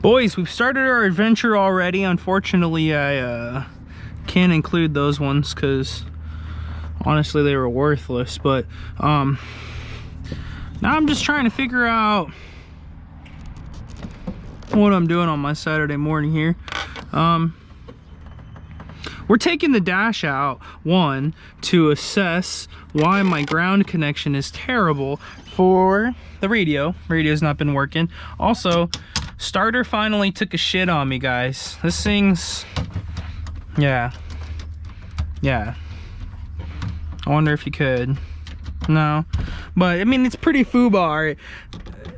Boys, we've started our adventure already. Unfortunately, I can't include those ones because honestly they were worthless. But now I'm just trying to figure out what I'm doing on my Saturday morning here. We're taking the dash out, one, to assess why my ground connection is terrible for the radio. Radio's not been working. Also, starter finally took a shit on me, guys. This thing's, yeah. I wonder if you could. No, but I mean, it's pretty FUBAR.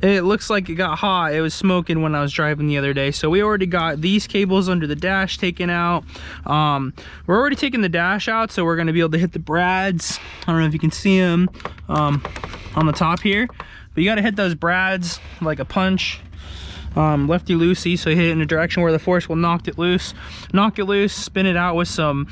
It looks like it got hot. It was smoking when I was driving the other day. So we already got these cables under the dash taken out. We're already taking the dash out, so we're gonna be able to hit the brads. I don't know if you can see them on the top here, but you gotta hit those brads like a punch. Lefty loosey, so hit it in a direction where the force will knock it loose, spin it out with some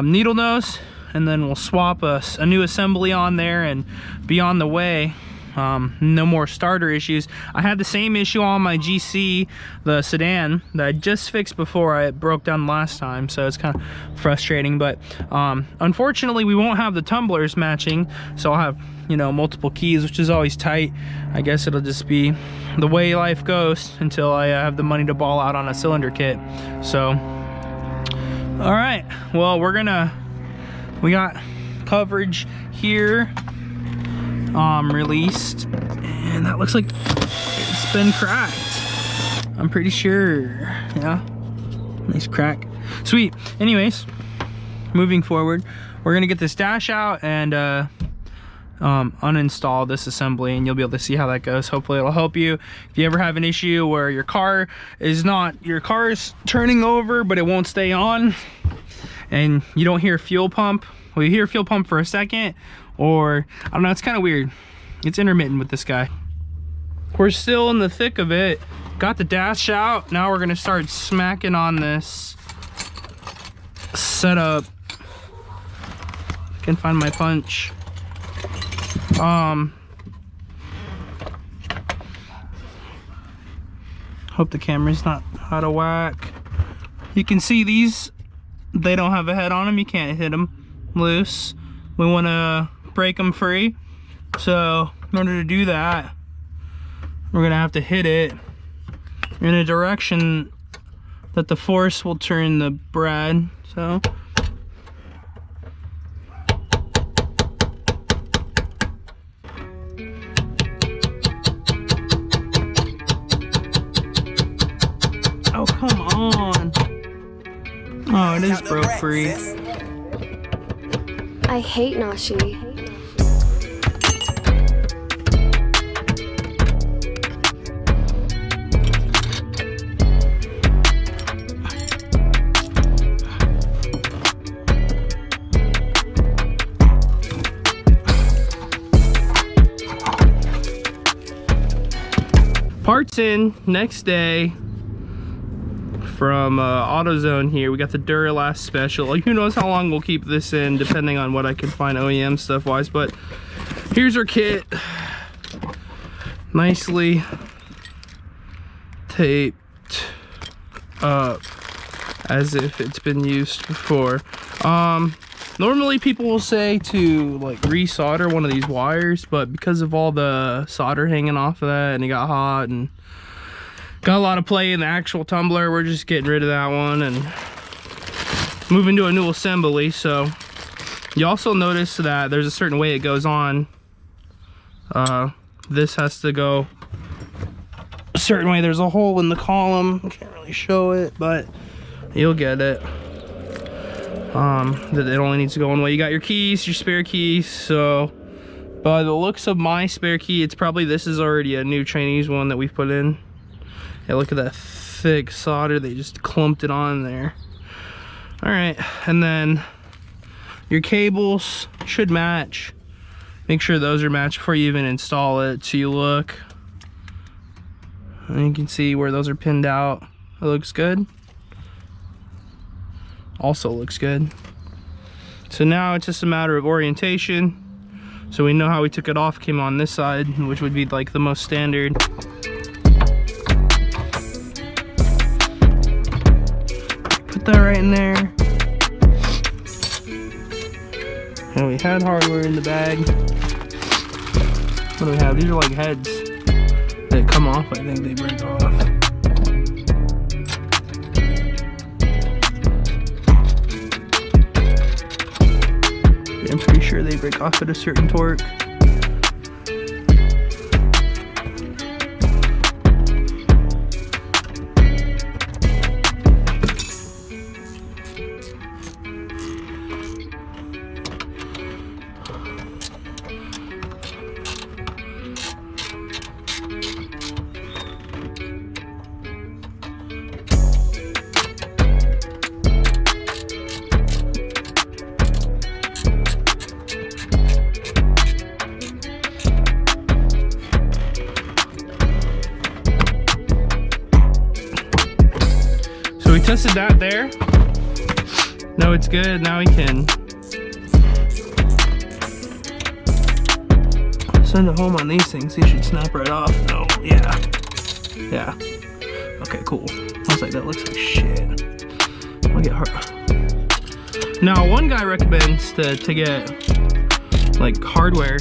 needle nose, and then we'll swap a new assembly on there and be on the way. No more starter issues. I had the same issue on my GC, the sedan, that I just fixed before it broke down last time, so it's kind of frustrating. But unfortunately we won't have the tumblers matching, so I'll have, you know, multiple keys, which is always tight. I guess it'll just be the way life goes until I have the money to ball out on a cylinder kit. So all right, well, we got coverage here released, and that looks like it's been cracked. I'm pretty sure. Yeah, nice crack. Sweet. Anyways, moving forward, we're gonna get this dash out and uninstall this assembly, and you'll be able to see how that goes. Hopefully it'll help you if you ever have an issue where your car is turning over but it won't stay on and you don't hear fuel pump. Well, you hear fuel pump for a second, or I don't know, it's kind of weird. It's intermittent with this guy. We're still in the thick of it. Got the dash out. Now we're gonna start smacking on this setup. I can find my punch. Hope the camera's not out of whack. You can see these, they don't have a head on them. You can't hit them loose. We want to break them free, so in order to do that, we're gonna have to hit it in a direction that the force will turn the brad. So oh, come on. Oh, it is broke free. I hate nashi. Parts in, next day from AutoZone here. We got the Duralast Special. Like, who knows how long we'll keep this in, depending on what I can find OEM stuff wise. But here's our kit, nicely taped up as if it's been used before. Normally people will say to like resolder one of these wires, but because of all the solder hanging off of that and it got hot and got a lot of play in the actual tumbler, we're just getting rid of that one and moving to a new assembly. So you also notice that there's a certain way it goes on. This has to go a certain way. There's a hole in the column. I can't really show it, but you'll get it. That it only needs to go one way. You got your keys, your spare keys. So by the looks of my spare key, it's probably, this is already a new Chinese one that we've put in. Yeah, look at that thick solder. They just clumped it on there. All right, and then your cables should match. Make sure those are matched before you even install it. So you look, and you can see where those are pinned out. It looks good. Also looks good. So now it's just a matter of orientation. So we know how we took it off, came on this side, which would be like the most standard. that right in there. And we had hardware in the bag. What do we have? These are like heads that come off. I think they break off. Yeah, I'm pretty sure they break off at a certain torque. We tested that there. No, it's good. Now we can send it home on these things. These should snap right off. Oh, yeah. Yeah. Okay, cool. I was like, that looks like shit. I'll get her. Now, one guy recommends to get like hardware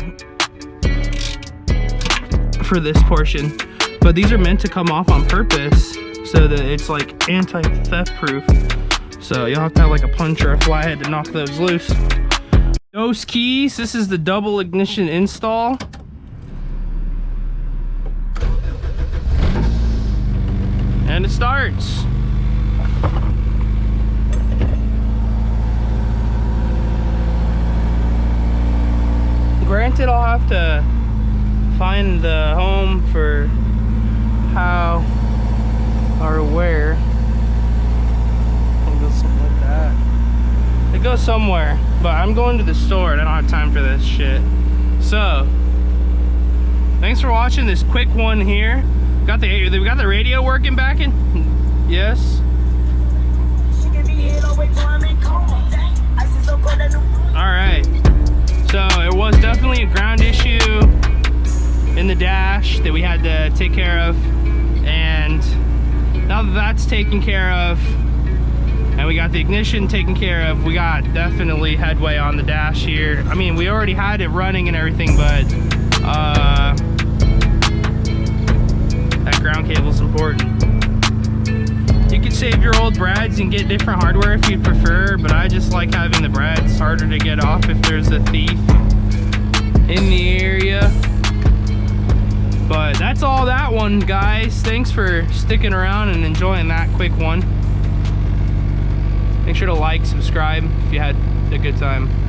for this portion, but these are meant to come off on purpose, so that it's like anti-theft proof. So you'll have to have like a punch or a flathead to knock those loose. Those keys, this is the double ignition install. And it starts. Granted, I'll have to find the home for how or where. It goes something like that. It goes somewhere, but I'm going to the store and I don't have time for this shit. So, thanks for watching this quick one here. We got the radio working back in? Yes. Alright. So, it was definitely a ground issue in the dash that we had to take care of. And now that that's taken care of, and we got the ignition taken care of, we got definitely headway on the dash here. I mean, we already had it running and everything, but that ground cable is important. You can save your old brads and get different hardware if you prefer, but I just like having the brads. It's harder to get off if there's a thief in the area. But that's all that one, guys. Thanks for sticking around and enjoying that quick one. Make sure to like, subscribe if you had a good time.